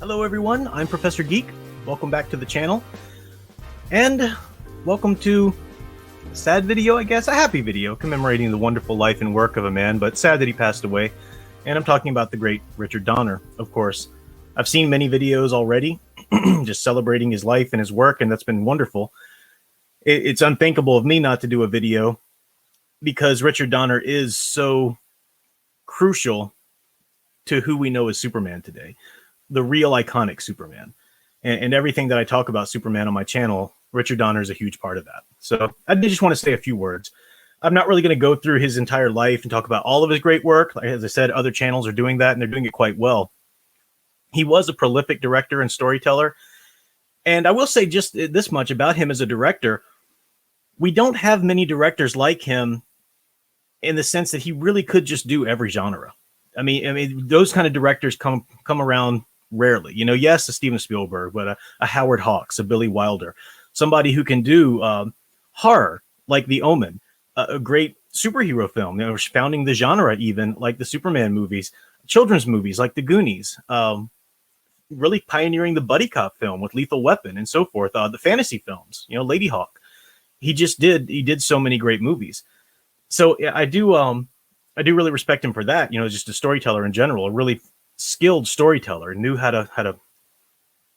Hello everyone, I'm Professor Geek. Welcome back to the channel. And welcome to a sad video, I guess, a happy video commemorating the wonderful life and work of a man, but sad that he passed away. And I'm talking about the great Richard Donner, of course. I've seen many videos already, just celebrating his life and his work, and that's been wonderful. It's unthinkable of me not to do a video because Richard Donner is so crucial to who we know as Superman today. The real iconic Superman, and everything that I talk about Superman on my channel, Richard Donner is a huge part of that. So I just want to say a few words. I'm not really going to go through his entire life and talk about all of his great work. Like, as I said, other channels are doing that and they're doing it quite well. He was a prolific director and storyteller. And I will say just this much about him as a director. We don't have many directors like him in the sense that he really could just do every genre. I mean, those kind of directors come around rarely. You know, yes, a Steven Spielberg, but a Howard Hawks, a Billy Wilder, somebody who can do horror like The Omen, a great superhero film, you know, founding the genre even like the Superman movies, children's movies like The Goonies, really pioneering the buddy cop film with Lethal Weapon and so forth, the fantasy films, you know, Lady Hawk. He did so many great movies. So I do really respect him for that, you know, just a storyteller in general, a really skilled storyteller, knew how to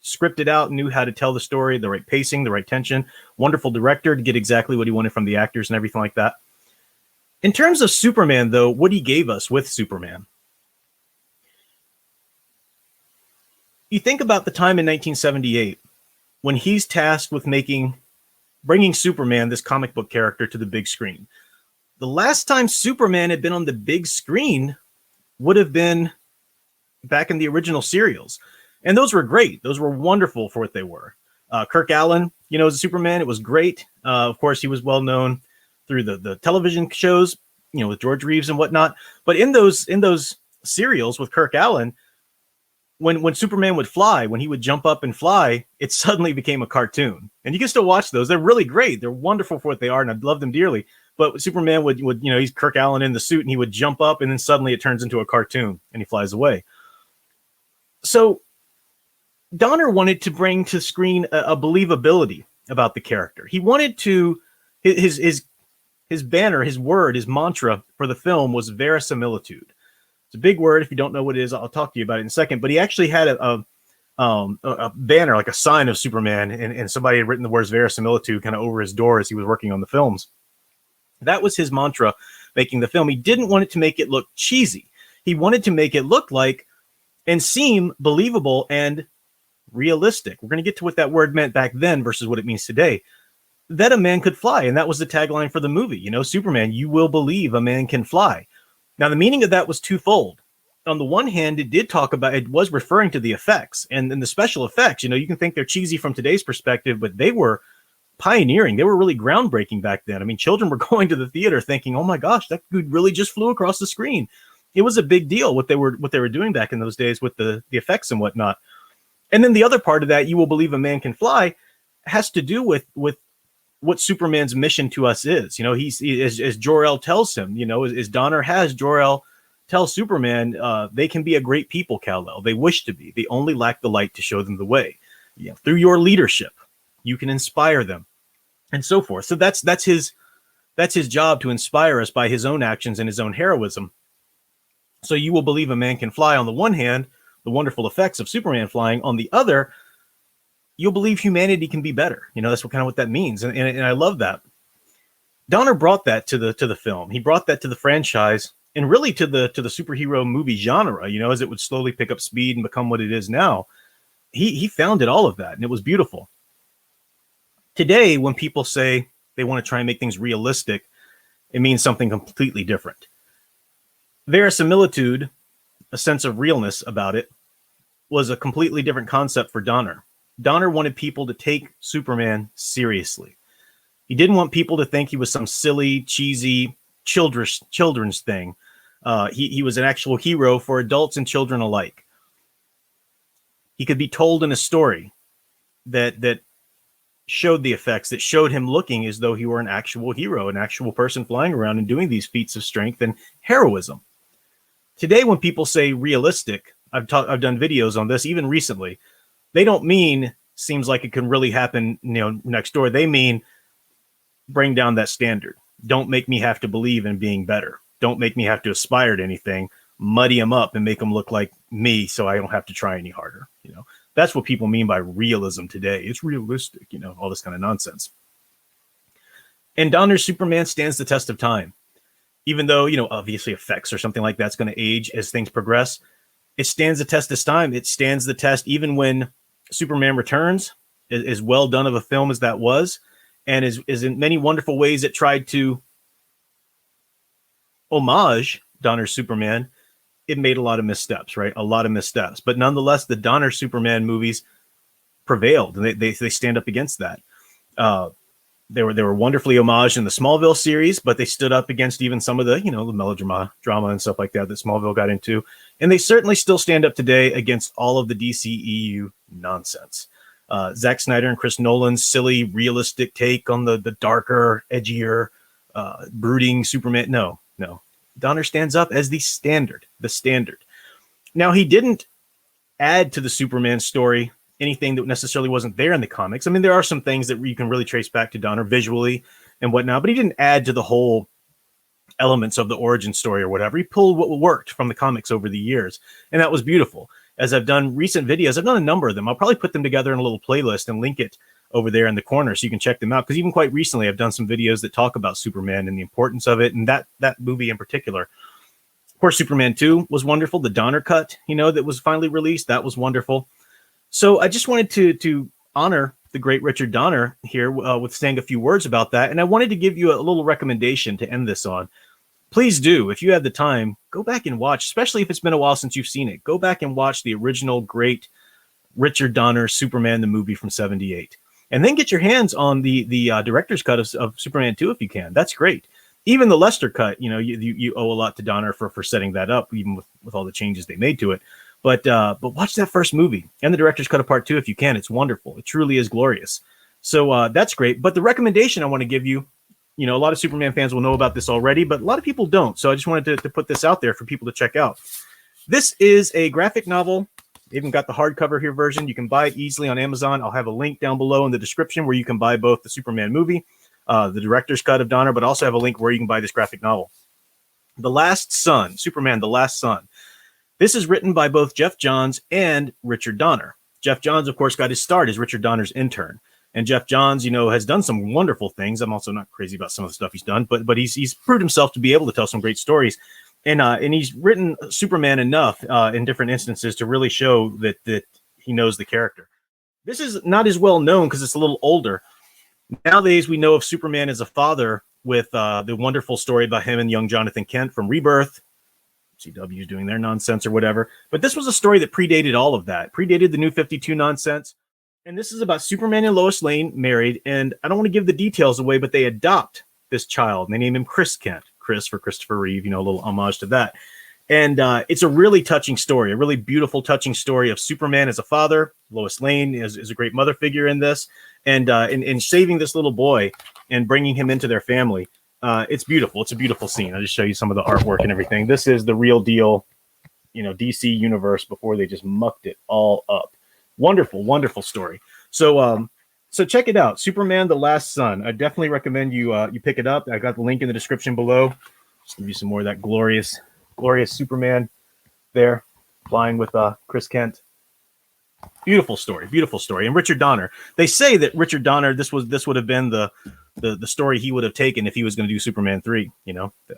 script it out, knew how to tell the story, the right pacing, the right tension, wonderful director to get exactly what he wanted from the actors and everything like that. In terms of Superman, though, what he gave us with Superman, you think about the time in 1978 when he's tasked with bringing Superman, this comic book character, to the big screen. The last time Superman had been on the big screen would have been back in the original serials. And those were great. Those were wonderful for what they were. Kirk Alyn, you know, as a Superman, it was great. Of course, he was well known through the television shows, you know, with George Reeves and whatnot. But in those serials with Kirk Alyn, when Superman would fly, when he would jump up and fly, it suddenly became a cartoon. And you can still watch those. They're really great. They're wonderful for what they are, and I love them dearly. But Superman would, you know, he's Kirk Alyn in the suit, and he would jump up, and then suddenly it turns into a cartoon, and he flies away. So Donner wanted to bring to screen a believability about the character. He wanted to, his banner, his word, his mantra for the film was verisimilitude. It's a big word. If you don't know what it is, I'll talk to you about it in a second. But he actually had a banner, like a sign of Superman, and somebody had written the words verisimilitude kind of over his door as he was working on the films. That was his mantra making the film. He didn't want it to make it look cheesy. He wanted to make it look like and seem believable and realistic. We're going to get to what that word meant back then versus what it means today. That a man could fly. And that was the tagline for the movie. You know, Superman, you will believe a man can fly. Now, the meaning of that was twofold. On the one hand, it was referring to the effects and the special effects. You know, you can think they're cheesy from today's perspective, but they were pioneering. They were really groundbreaking back then. I mean, children were going to the theater thinking, oh my gosh, that dude really just flew across the screen. It was a big deal what they were doing back in those days with the effects and whatnot. And then the other part of that, you will believe a man can fly, has to do with what Superman's mission to us is. You know, as Jor-El tells him, you know, as Donner has Jor-El tell Superman, they can be a great people, Kal-El. They wish to be. They only lack the light to show them the way. You know, through your leadership, you can inspire them, and so forth. So that's his job, to inspire us by his own actions and his own heroism. So you will believe a man can fly on the one hand, the wonderful effects of Superman flying. On the other, you'll believe humanity can be better. You know, that's what that means. And I love that. Donner brought that to the film. He brought that to the franchise and really to the superhero movie genre, you know, as it would slowly pick up speed and become what it is now. He founded all of that, and it was beautiful. Today, when people say they want to try and make things realistic, it means something completely different. Verisimilitude, a sense of realness about it, was a completely different concept for Donner. Donner wanted people to take Superman seriously. He didn't want people to think he was some silly, cheesy, children's thing. He was an actual hero for adults and children alike. He could be told in a story that showed the effects, that showed him looking as though he were an actual hero, an actual person flying around and doing these feats of strength and heroism. Today, when people say realistic, I've done videos on this even recently. They don't mean seems like it can really happen, next door. They mean bring down that standard. Don't make me have to believe in being better. Don't make me have to aspire to anything. Muddy them up and make them look like me so I don't have to try any harder. That's what people mean by realism today. It's realistic, all this kind of nonsense. And Donner's Superman stands the test of time. Even though, obviously effects or something like that's going to age as things progress, it stands the test of time. It stands the test even when Superman Returns, as well done of a film as that was, and is in many wonderful ways it tried to homage Donner's Superman. It made a lot of missteps, right? A lot of missteps. But nonetheless, the Donner Superman movies prevailed, and they stand up against that. They were wonderfully homaged in the Smallville series, but they stood up against even some of the, the melodrama and stuff like that Smallville got into. And they certainly still stand up today against all of the DCEU nonsense. Zack Snyder and Chris Nolan's silly, realistic take on the darker, edgier, brooding Superman. No. Donner stands up as the standard. Now, he didn't add to the Superman story anything that necessarily wasn't there in the comics. I mean, there are some things that you can really trace back to Donner visually and whatnot, but he didn't add to the whole elements of the origin story or whatever. He pulled what worked from the comics over the years, and that was beautiful. As I've done recent videos, I've done a number of them. I'll probably put them together in a little playlist and link it over there in the corner so you can check them out. Because even quite recently, I've done some videos that talk about Superman and the importance of it, and that movie in particular. Of course, Superman 2 was wonderful. The Donner cut, that was finally released, that was wonderful. So I just wanted to honor the great Richard Donner here with saying a few words about that. And I wanted to give you a little recommendation to end this on. Please do, if you have the time, go back and watch, especially if it's been a while since you've seen it. Go back and watch the original great Richard Donner Superman, the movie from #78. And then get your hands on the director's cut of Superman 2 if you can. That's great. Even the Lester cut, you owe a lot to Donner for setting that up, even with all the changes they made to it. But watch that first movie and the director's cut of part 2 if you can. It's wonderful. It truly is glorious. So that's great. But the recommendation I want to give you, a lot of Superman fans will know about this already, but a lot of people don't. So I just wanted to put this out there for people to check out. This is a graphic novel. They even got the hardcover here version. You can buy it easily on Amazon. I'll have a link down below in the description where you can buy both the Superman movie, the director's cut of Donner, but also have a link where you can buy this graphic novel. The Last Son, Superman, The Last Son. This is written by both Jeff Johns and Richard Donner. Jeff Johns, of course, got his start as Richard Donner's intern. And Jeff Johns, has done some wonderful things. I'm also not crazy about some of the stuff he's done, but he's proved himself to be able to tell some great stories. And he's written Superman enough in different instances to really show that he knows the character. This is not as well known because it's a little older. Nowadays, we know of Superman as a father with the wonderful story about him and young Jonathan Kent from Rebirth. CW is doing their nonsense or whatever. But this was a story that predated all of that, predated the New 52 nonsense. And this is about Superman and Lois Lane married. And I don't want to give the details away, but they adopt this child. And they name him Chris Kent. Chris for Christopher Reeve, a little homage to that. And it's a really touching story, a really beautiful, touching story of Superman as a father. Lois Lane is a great mother figure in this. And in saving this little boy and bringing him into their family. It's beautiful. It's a beautiful scene. I'll just show you some of the artwork and everything. This is the real deal, DC universe before they just mucked it all up. Wonderful, wonderful story. So check it out. Superman, The Last Son. I definitely recommend you pick it up. I got the link in the description below. Just give you some more of that glorious Superman there, flying with Chris Kent. Beautiful story. And Richard Donner. They say that Richard Donner, this would have been the story he would have taken if he was going to do Superman 3,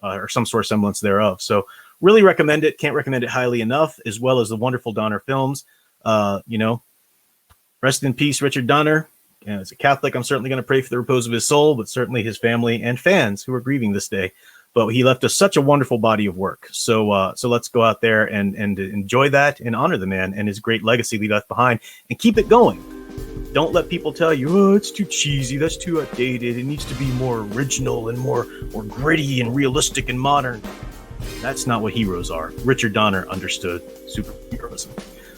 or some sort of semblance thereof. So really recommend it. Can't recommend it highly enough, as well as the wonderful Donner films. Rest in peace, Richard Donner. And as a Catholic, I'm certainly going to pray for the repose of his soul, but certainly his family and fans who are grieving this day. But he left us such a wonderful body of work. So let's go out there and enjoy that and honor the man and his great legacy he left behind and keep it going. Don't let people tell you, oh, it's too cheesy, that's too outdated, it needs to be more original and more gritty and realistic and modern. That's not what heroes are. Richard Donner understood superheroism.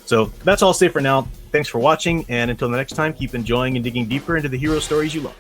So that's all I'll say for now. Thanks for watching, and until the next time, keep enjoying and digging deeper into the hero stories you love.